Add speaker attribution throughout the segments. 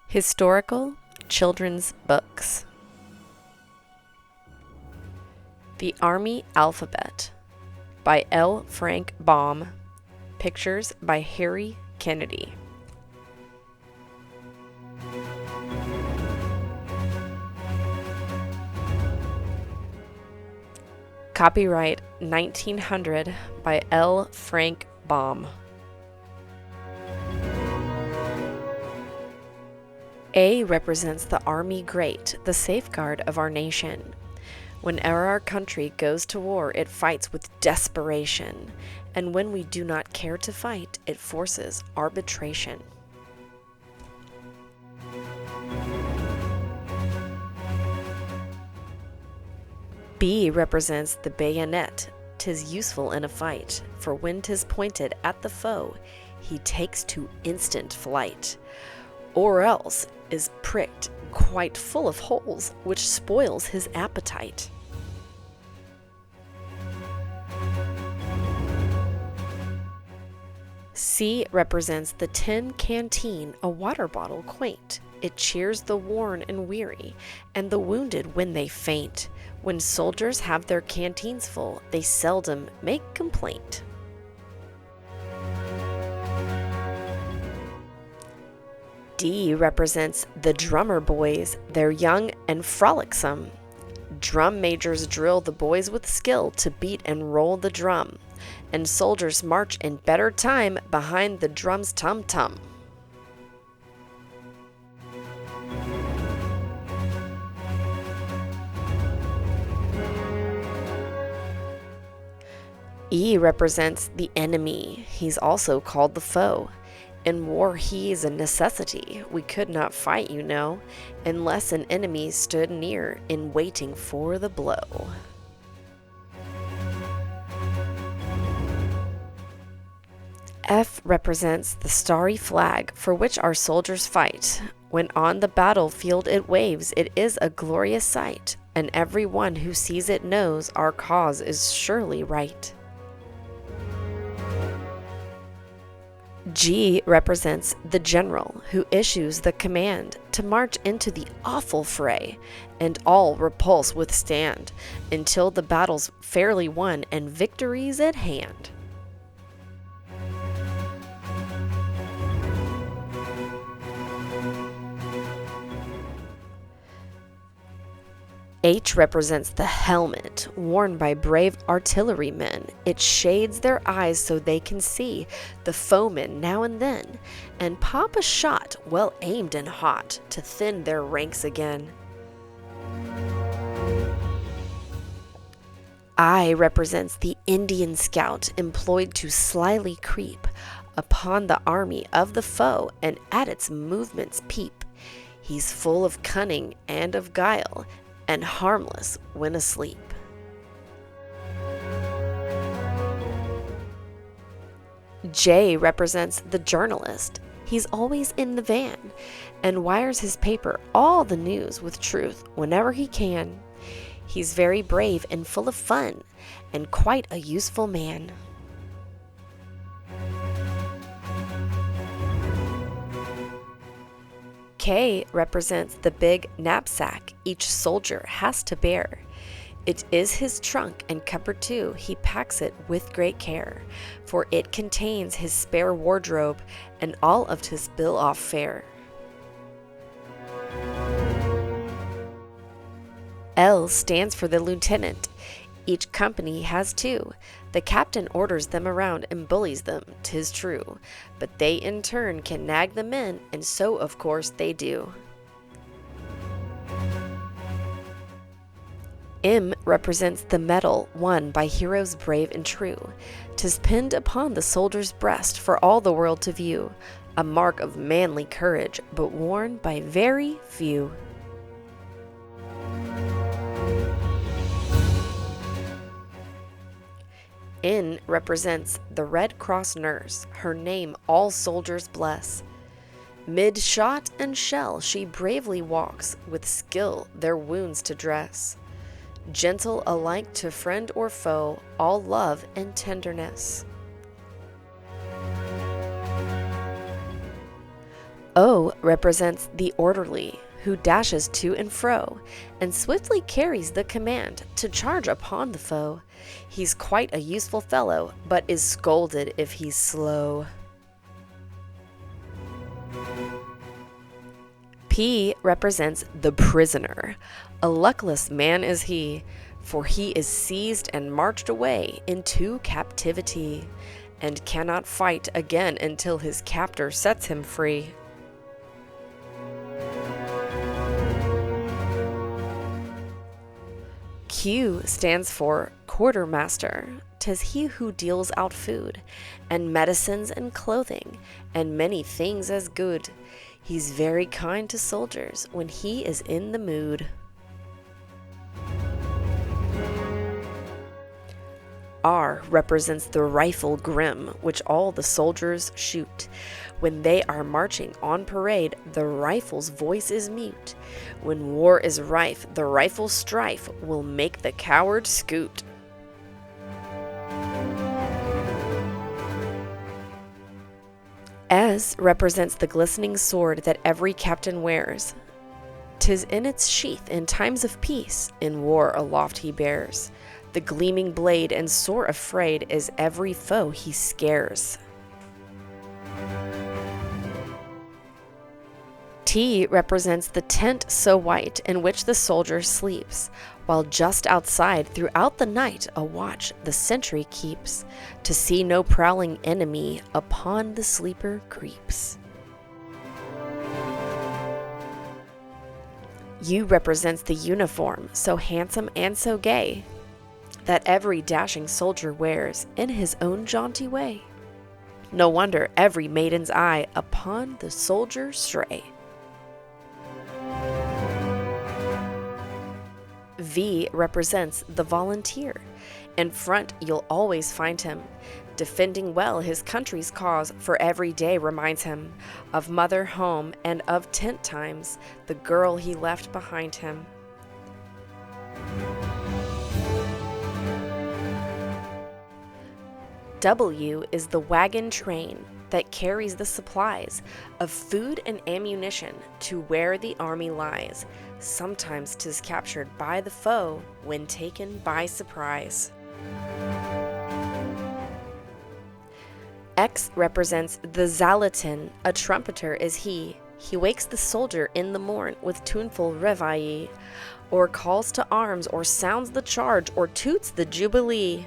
Speaker 1: Historical children's books. The Army Alphabet by L. Frank Baum. Pictures by Harry Kennedy. Copyright 1900 by L. Frank Baum. A represents the Army Great, the safeguard of our nation. Whenever our country goes to war, it fights with desperation, and when we do not care to fight, it forces arbitration. B represents the bayonet. 'Tis useful in a fight, for when 'tis pointed at the foe, he takes to instant flight, or else is pricked quite full of holes, which spoils his appetite. C represents the tin canteen, a water bottle quaint. It cheers the worn and weary, and the wounded when they faint. When soldiers have their canteens full, they seldom make complaint. D represents the drummer boys. They're young and frolicsome. Drum majors drill the boys with skill to beat and roll the drum, and soldiers march in better time behind the drum's tum-tum. E represents the enemy. He's also called the foe. In war he is a necessity. We could not fight, you know, unless an enemy stood near in waiting for the blow. F represents the starry flag for which our soldiers fight. When on the battlefield it waves, it is a glorious sight, and every one who sees it knows our cause is surely right. G represents the general who issues the command to march into the awful fray, and all repulse withstand until the battle's fairly won and victory's at hand. H represents the helmet worn by brave artillerymen. It shades their eyes so they can see the foeman now and then, and pop a shot well aimed and hot to thin their ranks again. I represents the Indian scout employed to slyly creep upon the army of the foe and at its movements peep. He's full of cunning and of guile, and harmless when asleep. J represents the journalist. He's always in the van and wires his paper all the news with truth whenever he can. He's very brave and full of fun, and quite a useful man. K represents the big knapsack each soldier has to bear. It is his trunk and cupboard too. He packs it with great care, for it contains his spare wardrobe and all of his bill-off fare. L stands for the lieutenant. Each company has two. The captain orders them around and bullies them, 'tis true, but they in turn can nag the men, and so of course they do. M represents the medal won by heroes brave and true. 'Tis pinned upon the soldier's breast for all the world to view, a mark of manly courage, but worn by very few. N represents the Red Cross nurse. Her name all soldiers bless. Mid shot and shell she bravely walks, with skill their wounds to dress. Gentle alike to friend or foe, all love and tenderness. O represents the orderly, who dashes to and fro, and swiftly carries the command to charge upon the foe. He's quite a useful fellow, but is scolded if he's slow. P represents the prisoner. A luckless man is he, for he is seized and marched away into captivity, and cannot fight again until his captor sets him free. Q stands for quartermaster. 'Tis he who deals out food, and medicines and clothing, and many things as good. He's very kind to soldiers when he is in the mood. R represents the rifle grim, which all the soldiers shoot. When they are marching on parade, the rifle's voice is mute. When war is rife, the rifle's strife will make the coward scoot. S represents the glistening sword that every captain wears. 'Tis in its sheath in times of peace, in war aloft he bears. The gleaming blade, and sore afraid is every foe he scares. T represents the tent so white in which the soldier sleeps, while just outside throughout the night a watch the sentry keeps, to see no prowling enemy upon the sleeper creeps. U represents the uniform, so handsome and so gay, that every dashing soldier wears in his own jaunty way. No wonder every maiden's eye upon the soldier stray. V represents the volunteer. In front you'll always find him, defending well his country's cause, for every day reminds him of mother, home, and of tent times, the girl he left behind him. W is the wagon train that carries the supplies of food and ammunition to where the army lies. Sometimes 'tis captured by the foe when taken by surprise. X represents the Zalatin, a trumpeter is he. He wakes the soldier in the morn with tuneful reveille, or calls to arms, or sounds the charge, or toots the jubilee.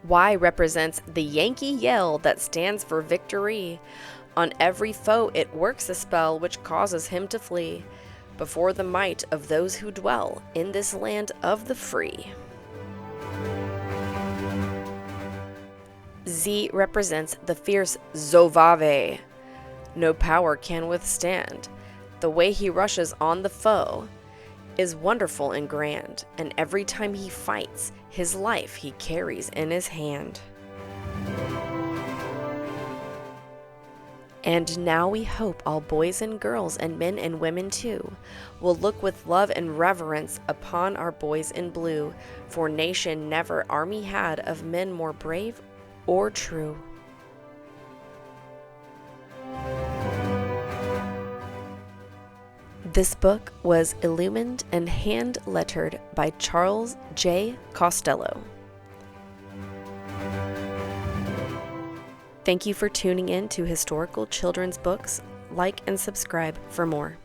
Speaker 1: Y represents the Yankee yell that stands for victory. On every foe it works a spell which causes him to flee before the might of those who dwell in this land of the free. Z represents the fierce Zovave. No power can withstand. The way he rushes on the foe is wonderful and grand, and every time he fights, his life he carries in his hand. And now we hope all boys and girls, and men and women too, will look with love and reverence upon our boys in blue, for nation never army had of men more brave or true. This book was illumined and hand-lettered by Charles J. Costello. Thank you for tuning in to Historical Children's Books. Like and subscribe for more.